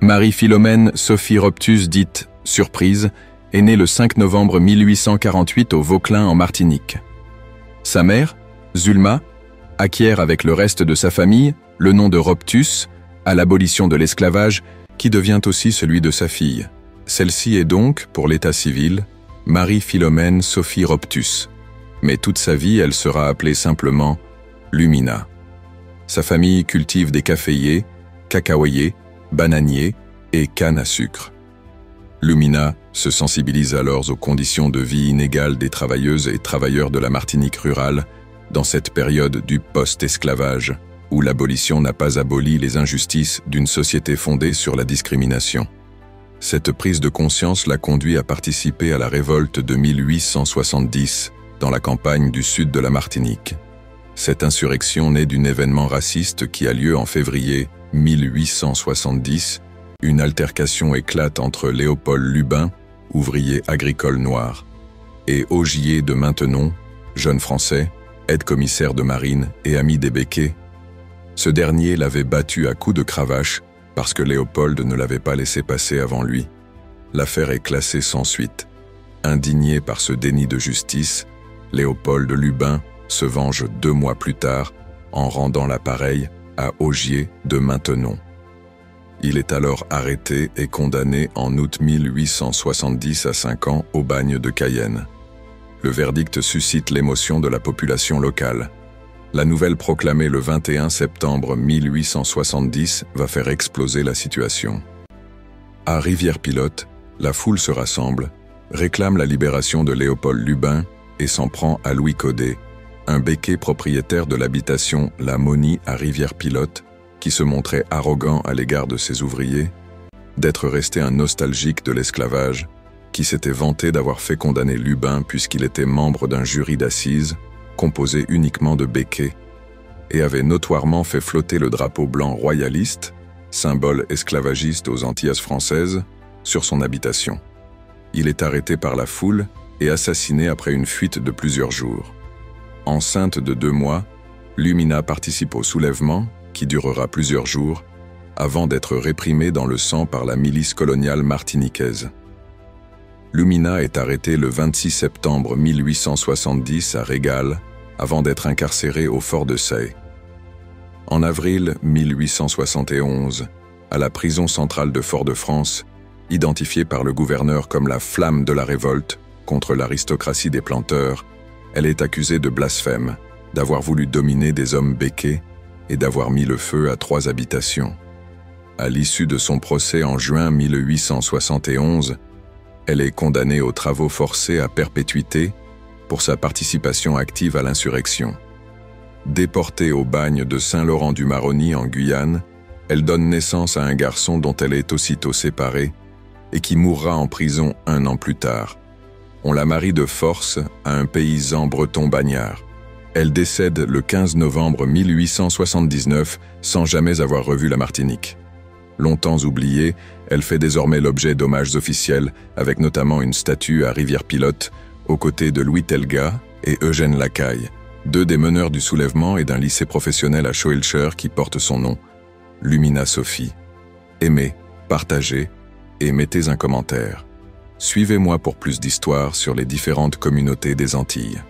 Marie-Philomène Sophie Robtus, dite « Surprise », est née le 5 novembre 1848 au Vauclin en Martinique. Sa mère, Zulma, acquiert avec le reste de sa famille le nom de Robtus à l'abolition de l'esclavage qui devient aussi celui de sa fille. Celle-ci est donc, pour l'état civil, Marie-Philomène Sophie Robtus. Mais toute sa vie, elle sera appelée simplement Lumina. Sa famille cultive des caféiers, cacaoyers, bananiers et canne à sucre. Lumina se sensibilise alors aux conditions de vie inégales des travailleuses et travailleurs de la Martinique rurale dans cette période du post-esclavage où l'abolition n'a pas aboli les injustices d'une société fondée sur la discrimination. Cette prise de conscience l'a conduit à participer à la révolte de 1870 dans la campagne du sud de la Martinique. Cette insurrection naît d'un événement raciste qui a lieu en février 1870. Une altercation éclate entre Léopold Lubin, ouvrier agricole noir, et Augier de Maintenon, jeune Français, aide-commissaire de marine et ami des Becquet. Ce dernier l'avait battu à coups de cravache parce que Léopold ne l'avait pas laissé passer avant lui. L'affaire est classée sans suite. Indigné par ce déni de justice, Léopold Lubin se venge 2 mois plus tard en rendant l'appareil à Augier de Maintenon. Il est alors arrêté et condamné en août 1870 à 5 ans au bagne de Cayenne. Le verdict suscite l'émotion de la population locale. La nouvelle proclamée le 21 septembre 1870 va faire exploser la situation. À Rivière-Pilote, la foule se rassemble, réclame la libération de Léopold Lubin et s'en prend à Louis Codet, un Becquet propriétaire de l'habitation La Monie à Rivière-Pilote, qui se montrait arrogant à l'égard de ses ouvriers, d'être resté un nostalgique de l'esclavage, qui s'était vanté d'avoir fait condamner Lubin puisqu'il était membre d'un jury d'assises, composé uniquement de Becquet, et avait notoirement fait flotter le drapeau blanc royaliste, symbole esclavagiste aux Antilles françaises, sur son habitation. Il est arrêté par la foule et assassiné après une fuite de plusieurs jours. Enceinte de 2 mois, Lumina participe au soulèvement, qui durera plusieurs jours, avant d'être réprimée dans le sang par la milice coloniale martiniquaise. Lumina est arrêtée le 26 septembre 1870 à Régal, avant d'être incarcérée au fort de Say. En avril 1871, à la prison centrale de Fort-de-France, identifiée par le gouverneur comme la flamme de la révolte contre l'aristocratie des planteurs, elle est accusée de blasphème, d'avoir voulu dominer des hommes Becquet et d'avoir mis le feu à 3 habitations. À l'issue de son procès en juin 1871, elle est condamnée aux travaux forcés à perpétuité pour sa participation active à l'insurrection. Déportée au bagne de Saint-Laurent-du-Maroni en Guyane, elle donne naissance à un garçon dont elle est aussitôt séparée et qui mourra en prison 1 an plus tard. On la marie de force à un paysan breton bagnard. Elle décède le 15 novembre 1879 sans jamais avoir revu la Martinique. Longtemps oubliée, elle fait désormais l'objet d'hommages officiels avec notamment une statue à Rivière-Pilote aux côtés de Louis Telga et Eugène Lacaille, 2 des meneurs du soulèvement et d'un lycée professionnel à Schœlcher qui porte son nom, Lumina Sophie. Aimez, partagez et mettez un commentaire. Suivez-moi pour plus d'histoires sur les différentes communautés des Antilles.